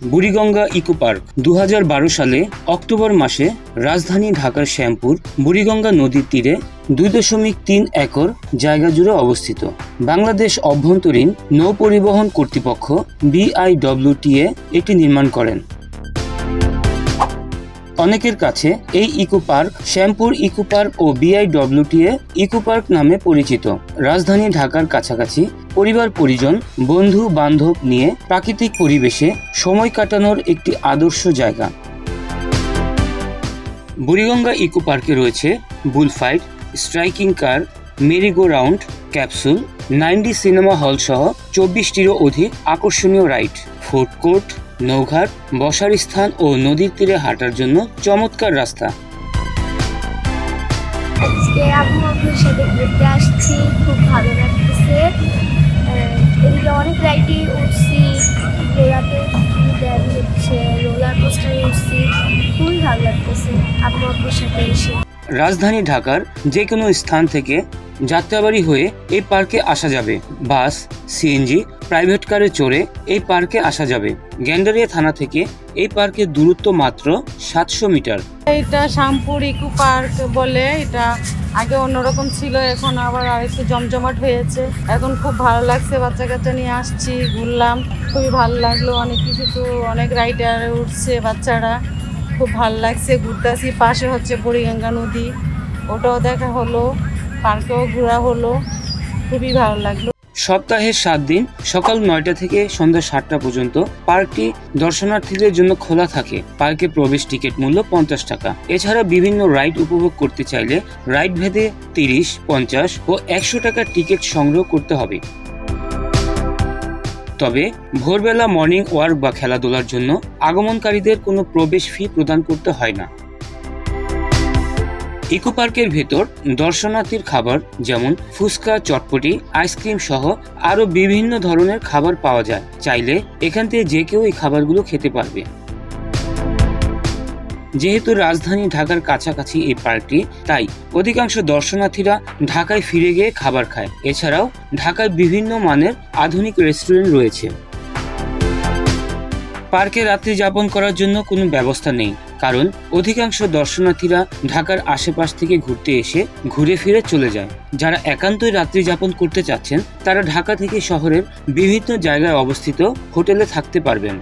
Buriganga eco park 2012 সালে October মাসে রাজধানী ঢাকার শ্যামপুর বুড়িগঙ্গা নদীর তীরে 2.3 একর জায়গা জুড়ে অবস্থিত। বাংলাদেশ অভ্যন্তরীণ নৌ পরিবহন কর্তৃপক্ষ BIWTA এটি নির্মাণ করেন। অনেকের কাছে এই eco park Shyampur eco park ও BIWTA ইকো পার্ক নামে পরিচিত। রাজধানী ঢাকার কাছাকাছি পরিবার পরিজন বন্ধু বান্ধব নিয়ে প্রাকৃতিক পরিবেশে সময় কাটানোর একটি আদর্শ জায়গা। বুড়িগঙ্গা ইকো পার্কে রয়েছে bullfight, striking car, merry go round, capsule, 9D cinema hall সহ 24টিরও অধিক আকর্ষণীয় রাইড, ফুড কোর্ট, নৌঘাট, বসার স্থান ও নদীর তীরে হাঁটার জন্য চমৎকার রাস্তা। আজকে আবহাওয়ার সাথে ঘুরতে আসছি, খুব ভালো লাগতেছে। এদিকে অনেক রাইডে উঠছি, রোলার কোস্টারে উঠছি, খুবই ভালো লাগতেছে আবহাওয়ার সাথে এসে। রাজধানী ঢাকার যে কোনো স্থান থেকে যাত্রাবাড়ি হয়ে এই পার্কে আসা যাবে। বাস, CNG, প্রাইভেট কারে চড়ে এই পার্কে আসা যাবে। গ্যান্ডারিয়া থানা থেকে এই পার্কের দূরত্ব মাত্র 700 মিটার। এটা শ্যামপুর ইকো পার্ক বলে, এটা আগে অন্যরকম ছিল, এখন আবার আরেকটু জমজমাট হয়েছে। এখন খুব ভালো লাগছে, বাচ্চা কাচ্চা নিয়ে আসছি, ঘুরলাম, খুবই ভালো লাগলো। অনেক কিছু তো অনেক রাইডার উঠছে বাচ্চারা, খুব ভালো লাগছে। ঘুরতেছি, পাশে হচ্ছে বুড়িগঙ্গা নদী, ওটাও দেখা হলো, পার্কেও ঘোরা হলো, খুবই ভালো লাগলো। সপ্তাহের 7 দিন সকাল 9টা থেকে সন্ধ্যা 7টা পর্যন্ত পার্কটি দর্শনার্থীদের জন্য খোলা থাকে। পার্কে প্রবেশ টিকিট মূল্য 50 টাকা। এছাড়া বিভিন্ন রাইড উপভোগ করতে চাইলে রাইড ভেদে 30, 50 ও 100 টাকার টিকিট সংগ্রহ করতে হবে। তবে ভোরবেলা মর্নিং ওয়াক বা খেলাধুলার জন্য আগমনকারীদের কোনো প্রবেশ ফি প্রদান করতে হয় না। ইকো পার্কের ভেতর দর্শনার্থীর খাবার যেমন ফুচকা, চটপটি, আইসক্রিম সহ আরো বিভিন্ন ধরনের খাবার পাওয়া যায়। চাইলে এখান থেকে যে কেউ এই খাবারগুলো খেতে পারবে। যেহেতু রাজধানী ঢাকার কাছাকাছি এই পার্কটি, তাই অধিকাংশ দর্শনার্থীরা ঢাকায় ফিরে গিয়ে খাবার খায়। এছাড়াও ঢাকায় বিভিন্ন মানের আধুনিক রেস্টুরেন্ট রয়েছে। পার্কে রাত্রি যাপন করার জন্য কোনো ব্যবস্থা নেই, কারণ অধিকাংশ দর্শনার্থীরা ঢাকার আশেপাশ থেকে ঘুরতে এসে ঘুরে ফিরে চলে যায়। যারা একান্তই রাত্রি যাপন করতে চাচ্ছেন তারা ঢাকা থেকে শহরের বিভিন্ন জায়গায় অবস্থিত হোটেলে থাকতে পারবেন।